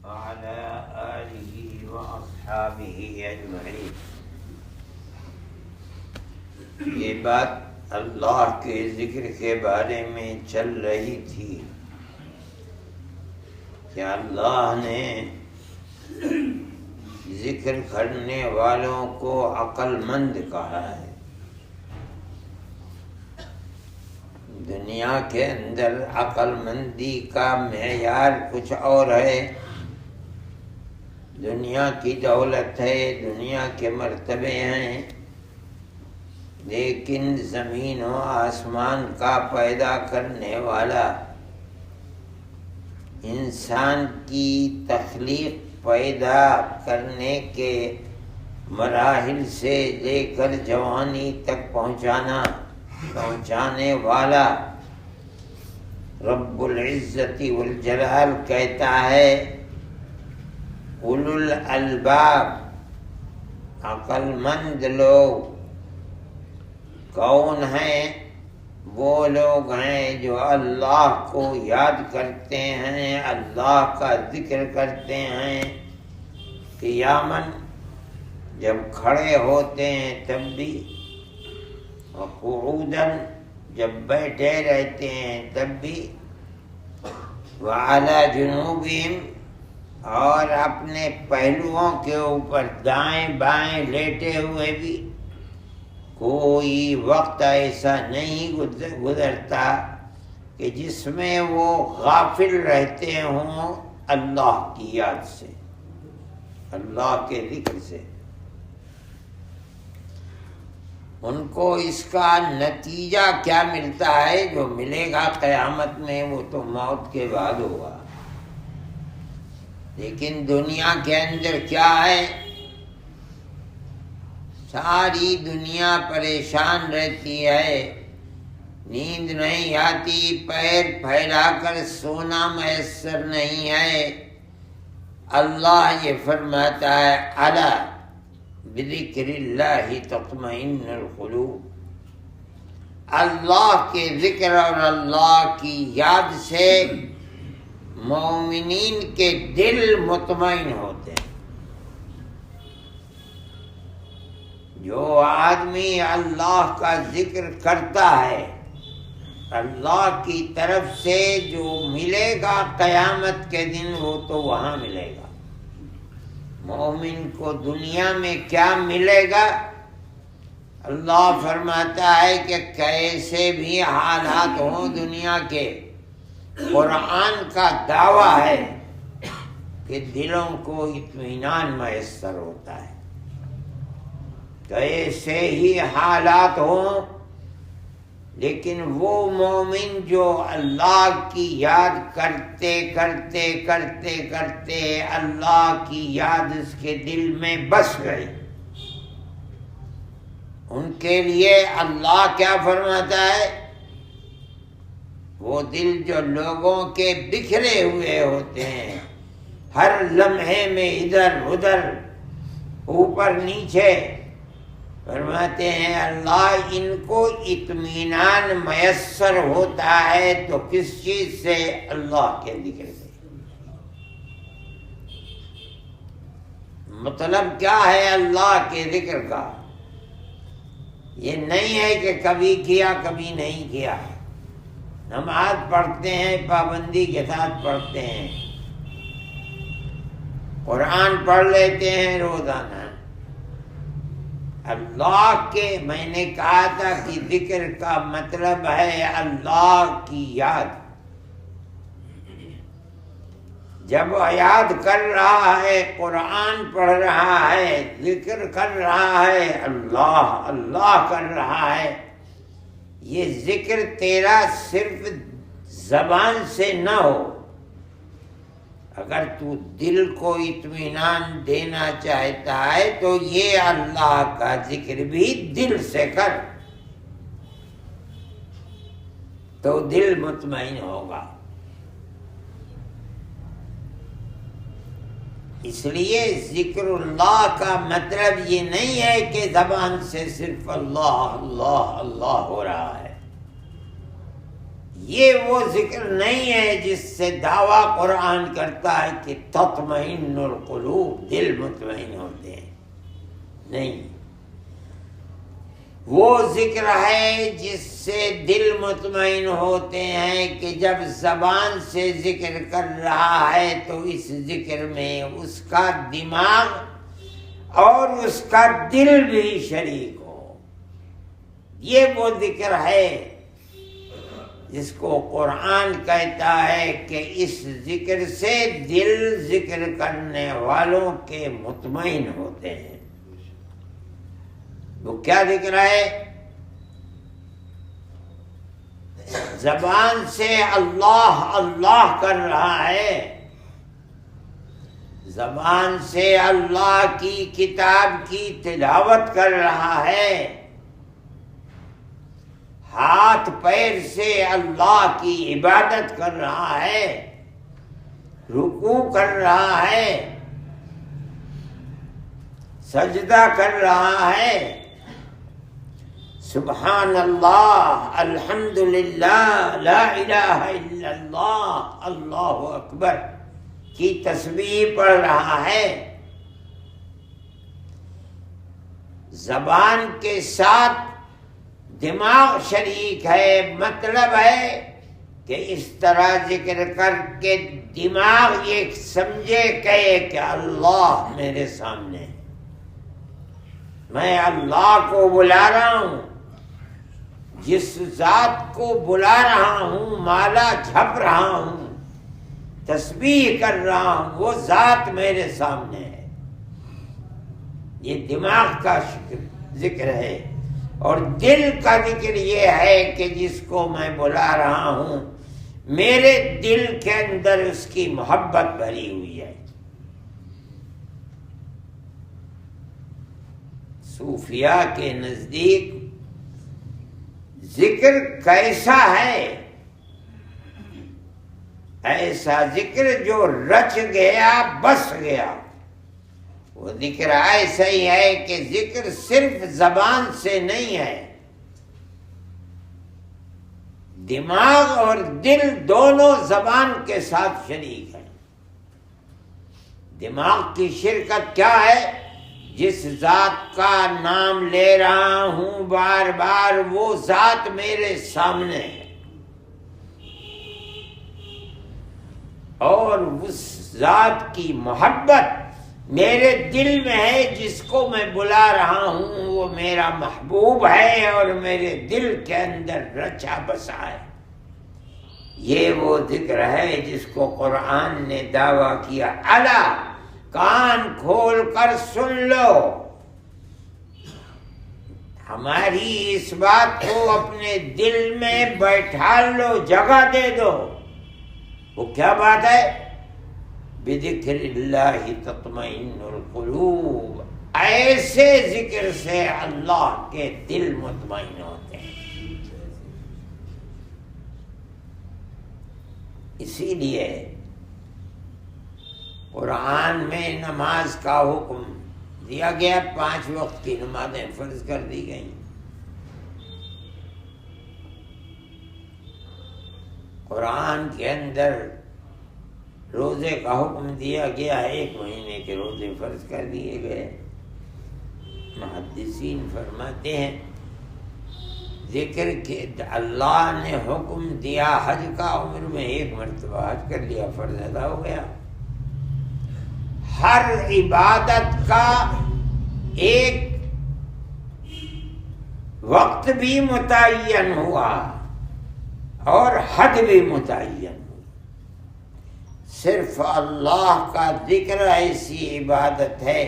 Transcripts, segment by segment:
وعلى آله وأصحابه أجمعين۔ یہ بات اللہ کے ذکر کے بارے میں چل رہی تھی کہ اللہ نے ذکر کرنے والوں کو عقل مند کہا ہے۔ دنیا کے اندر عقل مندی کا معیار کچھ اور ہے، دنیا کی دولت ہے، دنیا کے مرتبے ہیں، لیکن زمین و آسمان کا پیدا کرنے والا، انسان کی تخلیق پیدا کرنے کے مراحل سے لے کر جوانی تک پہنچانے والا رب العزت والجلال کہتا ہے اولو الالباب، عقل مند لوگ کون ہیں؟ وہ لوگ ہیں جو اللہ کو یاد کرتے ہیں، اللہ کا ذکر کرتے ہیں، قیاماً جب کھڑے ہوتے ہیں تب بھی، وقعوداً جب بیٹھے رہتے ہیں تب بھی، وعلی جنوبہم اور اپنے پہلوؤں کے اوپر دائیں بائیں لیٹے ہوئے بھی۔ کوئی وقت ایسا نہیں گزرتا کہ جس میں وہ غافل رہتے ہوں اللہ کی یاد سے، اللہ کے ذکر سے۔ ان کو اس کا نتیجہ کیا ملتا ہے؟ جو ملے گا قیامت میں وہ تو موت کے بعد ہوگا، لیکن دنیا کے اندر کیا ہے؟ ساری دنیا پریشان رہتی ہے، نیند نہیں آتی، پیر پھیلا کر سونا میسر نہیں ہے۔ اللہ یہ فرماتا ہے الا بذکر اللہ تطمئن القلوب، اللہ کے ذکر اور اللہ کی یاد سے مومنین کے دل مطمئن ہوتے ہیں۔ جو آدمی اللہ کا ذکر کرتا ہے، اللہ کی طرف سے جو ملے گا قیامت کے دن وہ تو وہاں ملے گا۔ مومن کو دنیا میں کیا ملے گا؟ اللہ فرماتا ہے کہ کیسے بھی حالات ہوں دنیا کے، قرآن کا دعویٰ ہے کہ دلوں کو اطمینان میسر ہوتا ہے۔ کیسے ہی حالات ہوں، لیکن وہ مومن جو اللہ کی یاد کرتے کرتے کرتے کرتے اللہ کی یاد اس کے دل میں بس گئی، ان کے لیے اللہ کیا فرماتا ہے؟ وہ دل جو لوگوں کے بکھرے ہوئے ہوتے ہیں، ہر لمحے میں ادھر ادھر اوپر نیچے، فرماتے ہیں اللہ ان کو اطمینان میسر ہوتا ہے تو کس چیز سے؟ اللہ کے ذکر سے۔ مطلب کیا ہے اللہ کے ذکر کا؟ یہ نہیں ہے کہ کبھی کیا کبھی نہیں کیا، نماز پڑھتے ہیں پابندی کے ساتھ پڑھتے ہیں، قرآن پڑھ لیتے ہیں روزانہ، اللہ کے، میں نے کہا تھا کہ ذکر کا مطلب ہے اللہ کی یاد۔ جب یاد کر رہا ہے، قرآن پڑھ رہا ہے، ذکر کر رہا ہے، اللہ اللہ کر رہا ہے، یہ ذکر تیرا صرف زبان سے نہ ہو، اگر تو دل کو اطمینان دینا چاہتا ہے تو یہ اللہ کا ذکر بھی دل سے کر، تو دل مطمئن ہوگا۔ اس لیے ذکر اللہ کا مطلب یہ نہیں ہے کہ زبان سے صرف اللہ اللہ اللہ ہو رہا ہے، یہ وہ ذکر نہیں ہے جس سے دعویٰ قرآن کرتا ہے کہ تطمئن القلوب، دل مطمئن ہوتے ہیں، نہیں، وہ ذکر ہے جس سے دل مطمئن ہوتے ہیں کہ جب زبان سے ذکر کر رہا ہے تو اس ذکر میں اس کا دماغ اور اس کا دل بھی شریک ہو۔ یہ وہ ذکر ہے جس کو قرآن کہتا ہے کہ اس ذکر سے دل ذکر کرنے والوں کے مطمئن ہوتے ہیں۔ وہ کیا ذکر ہے؟ زبان سے اللہ اللہ کر رہا ہے، زبان سے اللہ کی کتاب کی تلاوت کر رہا ہے، ہاتھ پیر سے اللہ کی عبادت کر رہا ہے، رکوع کر رہا ہے، سجدہ کر رہا ہے، سبحان اللہ، الحمدللہ، لا الہ الا اللہ، اللہ اکبر کی تسبیح پڑھ رہا ہے۔ زبان کے ساتھ دماغ شریک ہے، مطلب ہے کہ اس طرح ذکر کر کے دماغ یہ سمجھے کہ اللہ میرے سامنے ہے، میں اللہ کو بلا رہا ہوں، جس ذات کو بلا رہا ہوں، مالا جھپ رہا ہوں، تسبیح کر رہا ہوں، وہ ذات میرے سامنے ہے۔ یہ دماغ کا ذکر ہے، اور دل کا ذکر یہ ہے کہ جس کو میں بلا رہا ہوں میرے دل کے اندر اس کی محبت بھری ہوئی ہے۔ صوفیاء کے نزدیک ذکر کیسا ہے؟ ایسا ذکر جو رچ گیا بس گیا۔ وہ ذکر ایسا ہی ہے کہ ذکر صرف زبان سے نہیں ہے، دماغ اور دل دونوں زبان کے ساتھ شریک ہیں۔ دماغ کی شرکت کیا ہے؟ جس ذات کا نام لے رہا ہوں بار بار، وہ ذات میرے سامنے ہے، اور اس ذات کی محبت میرے دل میں ہے، جس کو میں بلا رہا ہوں وہ میرا محبوب ہے اور میرے دل کے اندر رچا بسا ہے۔ یہ وہ ذکر ہے جس کو قرآن نے دعویٰ کیا، الا کان کھول کر سن لو، ہماری اس بات کو اپنے دل میں بیٹھا لو، جگہ دے دو۔ وہ کیا بات ہے؟ بذکر اللہ تطمئن القلوب، ایسے ذکر سے اللہ کے دل مطمئن ہوتے ہیں۔ اسی لیے قرآن میں نماز کا حکم دیا گیا، 5 وقت کی نمازیں فرض کر دی گئیں۔ قرآن کے اندر روزے کا حکم دیا گیا، 1 مہینے کے روزے فرض کر دیے گئے۔ محدثین فرماتے ہیں ذکر کے اللہ نے حکم دیا حج کا، عمر میں 1 مرتبہ حج کر لیا، فرض ادا ہو گیا۔ ہر عبادت کا ایک وقت بھی متعین ہوا اور حد بھی متعین ہوئی۔ صرف اللہ کا ذکر ایسی عبادت ہے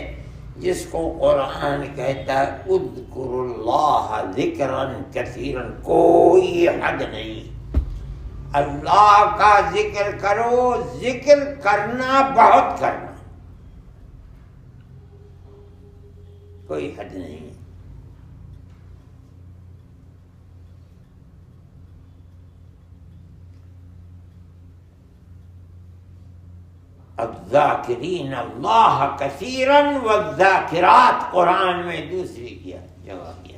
جس کو قرآن کہتا ہے اذکروا اللہ ذکرا کثیرا، کوئی حد نہیں۔ اللہ کا ذکر کرو، ذکر کرنا بہت کرنا، کوئی حد نہیں۔ الذاکرین اللہ کثیرا والذاکرات، قرآن میں دوسری کیا جگہ کیا۔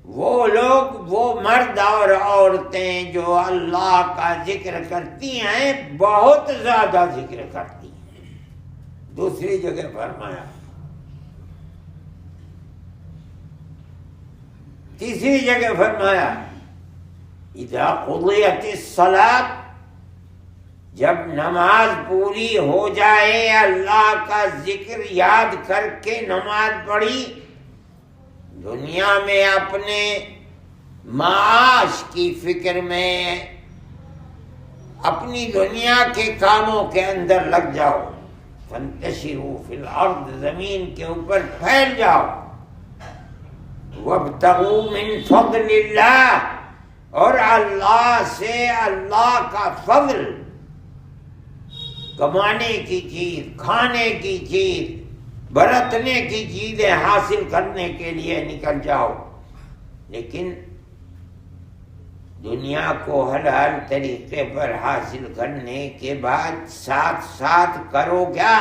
وہ لوگ، وہ مرد اور عورتیں جو اللہ کا ذکر کرتی ہیں بہت زیادہ ذکر کرتی ہیں۔ دوسری جگہ فرمایا، تیسری جگہ فرمایا اذا قضیت الصلاۃ، جب نماز پوری ہو جائے، اللہ کا ذکر یاد کر کے نماز پڑھی، دنیا میں اپنے معاش کی فکر میں، اپنی دنیا کے کاموں کے اندر لگ جاؤ، فانتشروا فی الارض، زمین کے اوپر پھیل جاؤ، وابتغوا من فضل اللہ، اور اللہ سے اللہ کا فضل، کمانے کی چیز، کھانے کی چیز، برتنے کی چیزیں حاصل کرنے کے لیے نکل جاؤ، لیکن دنیا کو حلال طریقے پر حاصل کرنے کے بعد ساتھ ساتھ کرو کیا؟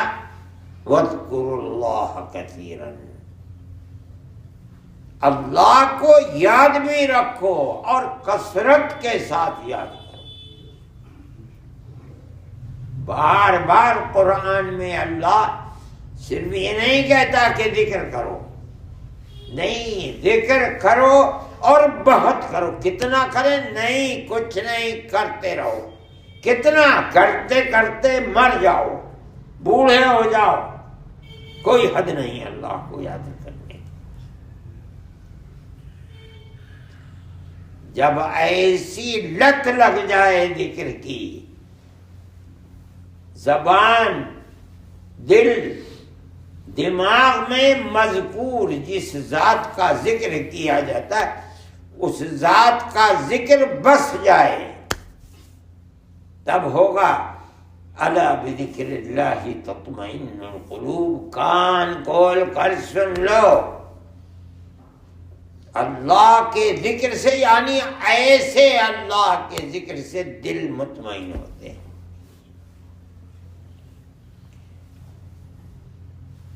وَاذْكُرُوا اللَّهَ كَثِيرًا، اللہ کو یاد بھی رکھو اور کثرت کے ساتھ یاد کرو۔ بار بار قرآن میں اللہ صرف یہ نہیں کہتا کہ ذکر کرو، نہیں، ذکر کرو اور بہت کرو۔ کتنا کریں؟ نہیں، کچھ نہیں، کرتے رہو۔ کتنا؟ کرتے کرتے مر جاؤ، بوڑھے ہو جاؤ، کوئی حد نہیں اللہ کو یاد کرنے کی۔ جب ایسی لت لگ جائے ذکر کی، زبان، دل، دماغ میں مذکور جس ذات کا ذکر کیا جاتا ہے اس ذات کا ذکر بس جائے، تب ہوگا الا بذکر اللہ تطمئن القلوب۔ کان کھول کر سن لو، اللہ کے ذکر سے، یعنی ایسے اللہ کے ذکر سے دل مطمئن ہوتے ہیں۔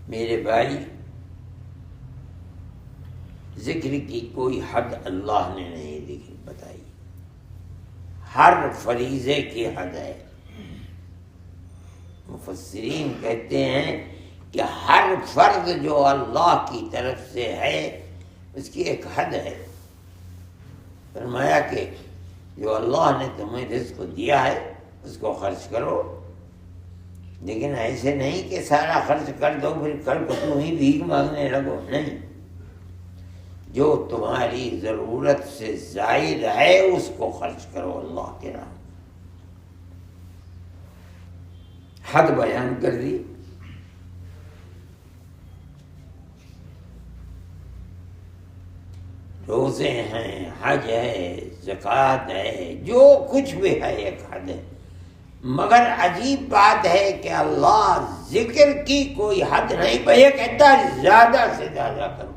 میرے بھائی، ذکر کی کوئی حد اللہ نے نہیں بتائی، ہر فریضے کی حد ہے۔ مفسرین کہتے ہیں کہ ہر فرض جو اللہ کی طرف سے ہے اس کی ایک حد ہے۔ فرمایا کہ جو اللہ نے تمہیں رزق دیا ہے اس کو خرچ کرو، لیکن ایسے نہیں کہ سارا خرچ کر دو پھر کل کو تم ہی بھیک مانگنے لگو، نہیں، جو تمہاری ضرورت سے زائد ہے اس کو خرچ کرو اللہ کے راہ۔ حد بیان کر دی۔ روزے ہیں، حج ہے، زکوٰۃ ہے، جو کچھ بھی ہے ایک حد ہے، مگر عجیب بات ہے کہ اللہ ذکر کی کوئی حد نہیں، یہ کہتا ہے زیادہ سے زیادہ کرو۔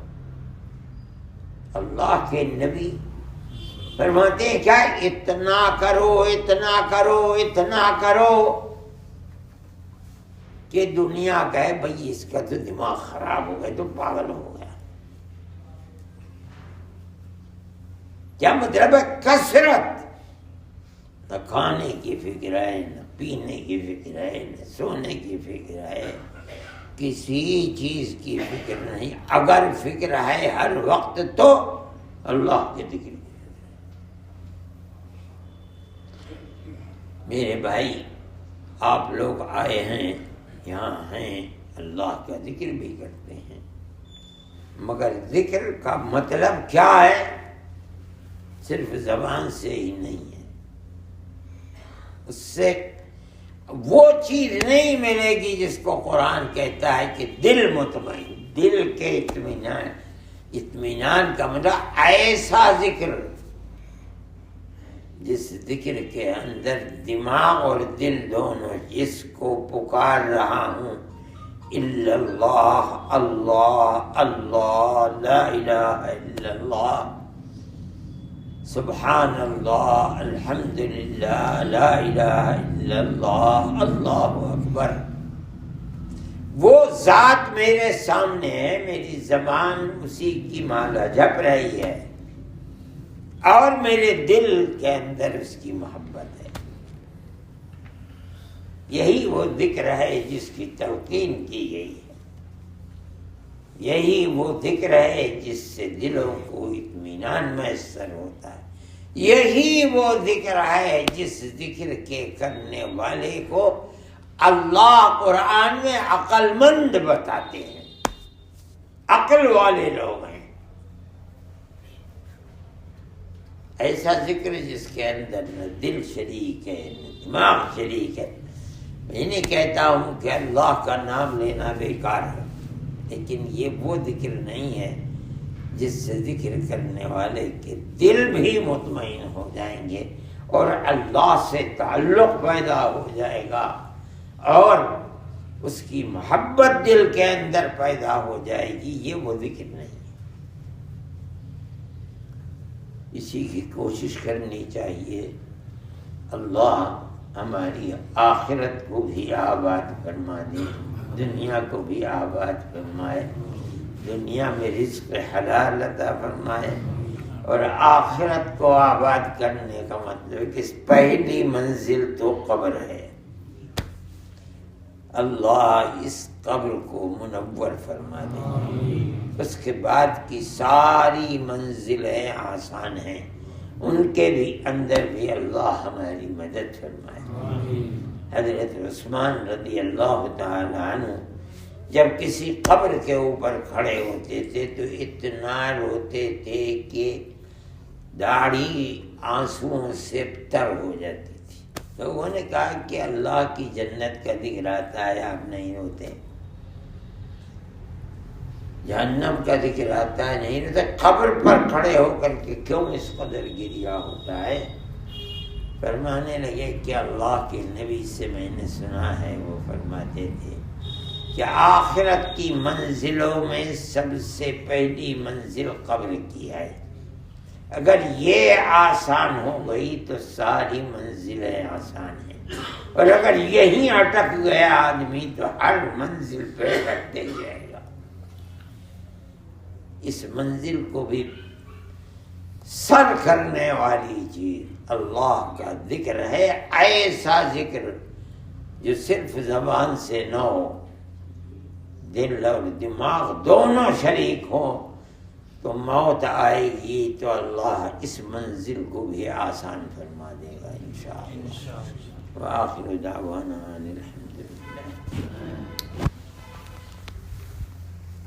اللہ کے نبی فرماتے ہیں کیا؟ اتنا کرو، اتنا کرو، اتنا کرو کہ دنیا کہے بھئی اس کا تو دماغ خراب ہو گیا، تو پاگل ہو گیا۔ کیا مطلب ہے؟ کثرت، نہ کھانے کی فکر ہے، نہ پینے کی فکر ہے، نہ سونے کی فکر ہے، کسی چیز کی فکر نہیں۔ اگر فکر ہے ہر وقت تو اللہ کے ذکر کی۔ میرے بھائی، آپ لوگ آئے ہیں، یہاں ہیں، اللہ کا ذکر بھی کرتے ہیں، مگر ذکر کا مطلب کیا ہے؟ صرف زبان سے ہی نہیں ہے، اس سے وہ چیز نہیں ملے گی جس کو قرآن کہتا ہے کہ دل مطمئن، دل کے اطمینان۔ اطمینان کا مطلب ایسا ذکر جس ذکر کے اندر دماغ اور دل دونوں اس کو پکار رہا ہوں، الا اللہ، اللہ اللہ، لا الہ الا اللہ، سبحان اللہ، الحمدللہ، لا الہ الا اللہ، اللہ اکبر۔ وہ ذات میرے سامنے ہے، میری زبان اسی کی مالا جپ رہی ہے، اور میرے دل کے اندر اس کی محبت ہے۔ یہی وہ ذکر ہے جس کی تلقین کی گئی ہے، یہی وہ ذکر ہے جس سے دلوں کو اطمینان میسر ہوتا ہے، یہی وہ ذکر ہے جس ذکر کے کرنے والے کو اللہ قرآن میں عقل مند بتاتے ہیں، عقل والے لوگ ہیں۔ ایسا ذکر جس کے اندر نہ دل شریک ہے نہ دماغ شریک ہے۔ میں نہیں کہتا ہوں کہ اللہ کا نام لینا بیکار ہے، لیکن یہ وہ ذکر نہیں ہے جس سے ذکر کرنے والے کے دل بھی مطمئن ہو جائیں گے اور اللہ سے تعلق پیدا ہو جائے گا اور اس کی محبت دل کے اندر پیدا ہو جائے گی۔ یہ وہ ذکر نہیں ہے۔ اسی کی کوشش کرنی چاہیے۔ اللہ ہماری آخرت کو بھی آباد فرما دے، دنیا کو بھی آباد فرمائے، دنیا میں رزق حلال عطا فرمائے، اور آخرت کو آباد کرنے کا مطلب کہ پہلی منزل تو قبر ہے۔ اللہ اس قبر کو منور فرما دے، اس کے بعد کی ساری منزلیں آسان ہیں، ان کے بھی اندر بھی اللہ ہماری مدد فرمائے۔ حضرت عثمان رضی اللہ تعالی عنہ جب کسی قبر کے اوپر کھڑے ہوتے تھے تو اتنا روتے تھے کہ داڑھی آنسوؤں سے تر ہو جاتی تھی۔ تو انہوں نے کہا کہ اللہ کی جنت کا ذکر آتا ہے آپ نہیں روتے، جہنم کا ذکر آتا ہے نہیں روتے، قبر پر کھڑے ہو کر کے کیوں اس قدر گریہ ہوتا ہے؟ فرمانے لگے کہ اللہ کے نبی سے میں نے سنا ہے، وہ فرماتے تھے کہ آخرت کی منزلوں میں سب سے پہلی منزل قبر کی ہے، اگر یہ آسان ہو گئی تو ساری منزلیں آسان ہیں، اور اگر یہیں اٹک گیا آدمی تو ہر منزل پہ اٹکتے جائے گا۔ اس منزل کو بھی سر کرنے والی چیز اللہ کا ذکر ہے، ایسا ذکر جو صرف زبان سے نہ ہو، دل اور دماغ دونوں شریک ہوں، تو موت آئے گی تو اللہ اس منزل کو بھی آسان فرما دے گا انشاءاللہ۔ وآخر دعوانا ان الحمد للہ۔